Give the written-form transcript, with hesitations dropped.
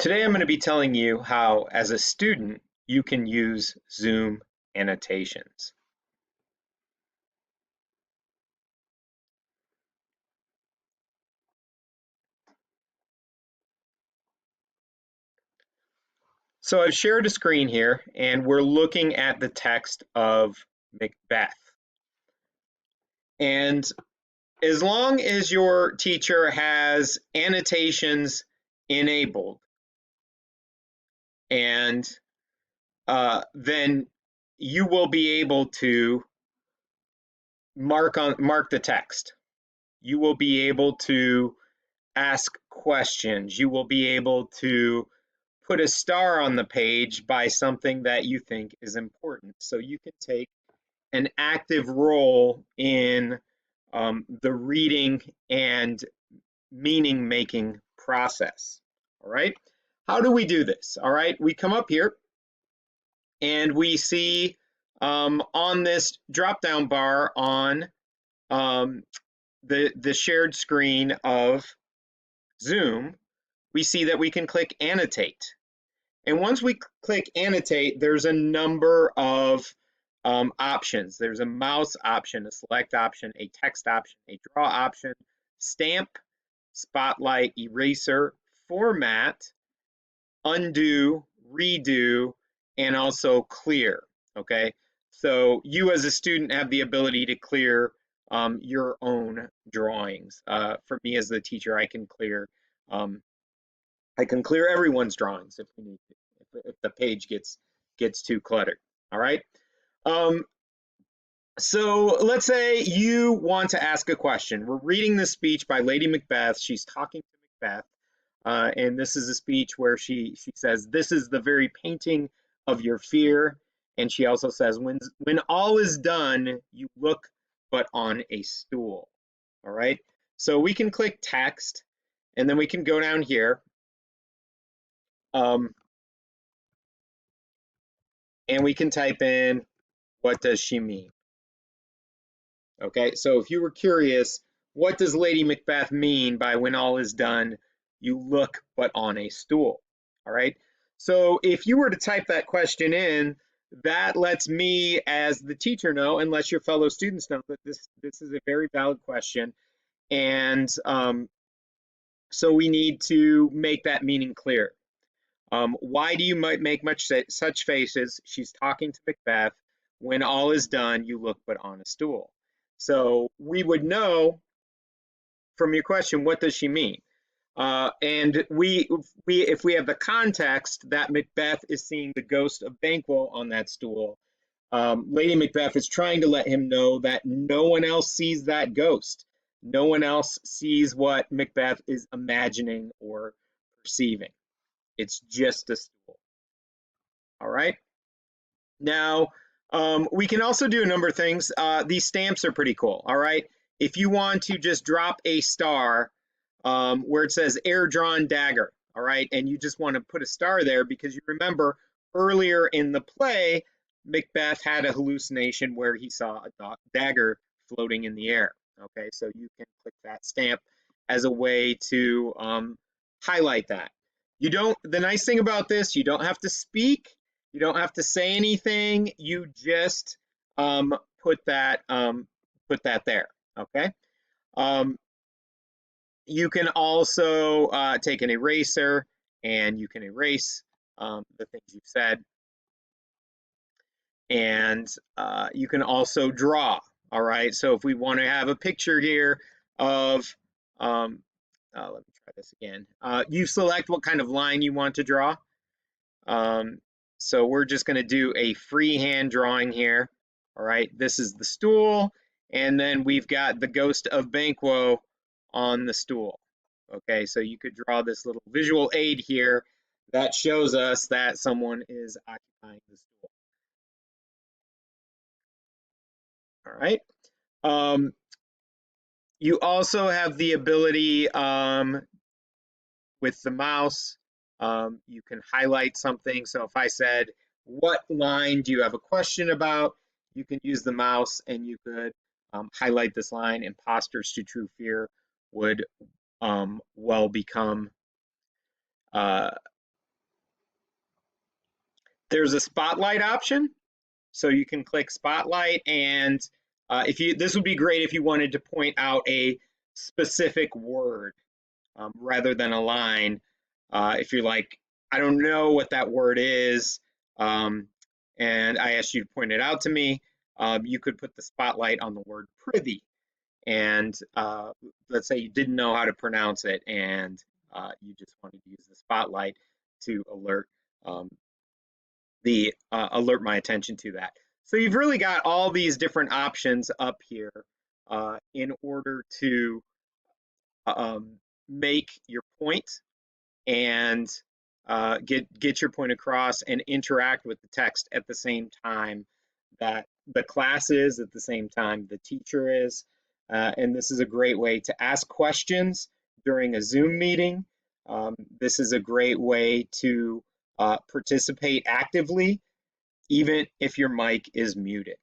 Today I'm going to be telling you how, as a student, you can use Zoom annotations. So I've shared a screen here, and we're looking at the text of Macbeth. And as long as your teacher has annotations enabled, and then you will be able to mark the text. You will be able to ask questions. You will be able to put a star on the page by something that you think is important. So you can take an active role in the reading and meaning making process. All right. How do we do this? All right. We come up here and we see on this drop down bar on the shared screen of Zoom, we see that we can click annotate. And once we click annotate, there's a number of options. There's a mouse option, a select option, a text option, a draw option, stamp, spotlight, eraser, format, undo, redo, and also clear. Okay, so you as a student have the ability to clear your own drawings. For me as the teacher, um, I can clear everyone's drawings if we need to, if the page gets too cluttered. All right. Um, so let's say you want to ask a question. We're reading this speech by Lady Macbeth. She's talking to Macbeth, and this is a speech where she says, "This is the very painting of your fear," and she also says, "When all is done, you look but on a stool." All right. So we can click text, and then we can go down here. Um, and we can type in, what does she mean? Okay, so if you were curious, what does Lady Macbeth mean by when all is done, you look but on a stool? All right, so if you were to type that question in, that lets me as the teacher know, and lets your fellow students know, that this is a very valid question. And so we need to make that meaning clear. Why do you make such faces? She's talking to Macbeth. When all is done, you look but on a stool. So we would know from your question, what does she mean? And if we have the context that Macbeth is seeing the ghost of Banquo on that stool, Lady Macbeth is trying to let him know that no one else sees that ghost. No one else sees what Macbeth is imagining or perceiving. It's just a stool. All right. Now, we can also do a number of things. These stamps are pretty cool. All right. If you want to just drop a star where it says air drawn dagger, all right, and you just want to put a star there because you remember earlier in the play, Macbeth had a hallucination where he saw a dagger floating in the air. Okay, so you can click that stamp as a way to highlight that. You don't, the nice thing about this, you don't have to speak, you don't have to say anything, you just put that there, okay? You can also take an eraser and you can erase the things you've said. And you can also draw, all right? So if we want to have a picture here of, let me try this again. You select what kind of line you want to draw. So we're just going to do a freehand drawing here. All right, this is the stool, and then we've got the ghost of Banquo on the stool. Okay, so you could draw this little visual aid here that shows us that someone is occupying the stool. All right. You also have the ability with the mouse, you can highlight something. So if I said, what line do you have a question about? You can use the mouse and you could highlight this line. Imposters to true fear would well become There's a spotlight option. So you can click spotlight, and this would be great if you wanted to point out a specific word rather than a line. If you're like, I don't know what that word is, and I asked you to point it out to me, you could put the spotlight on the word prithee. And let's say you didn't know how to pronounce it, and you just wanted to use the spotlight to alert my attention to that. So you've really got all these different options up here in order to make your point and get your point across and interact with the text at the same time that the class is, at the same time the teacher is. And this is a great way to ask questions during a Zoom meeting. This is a great way to participate actively, even if your mic is muted.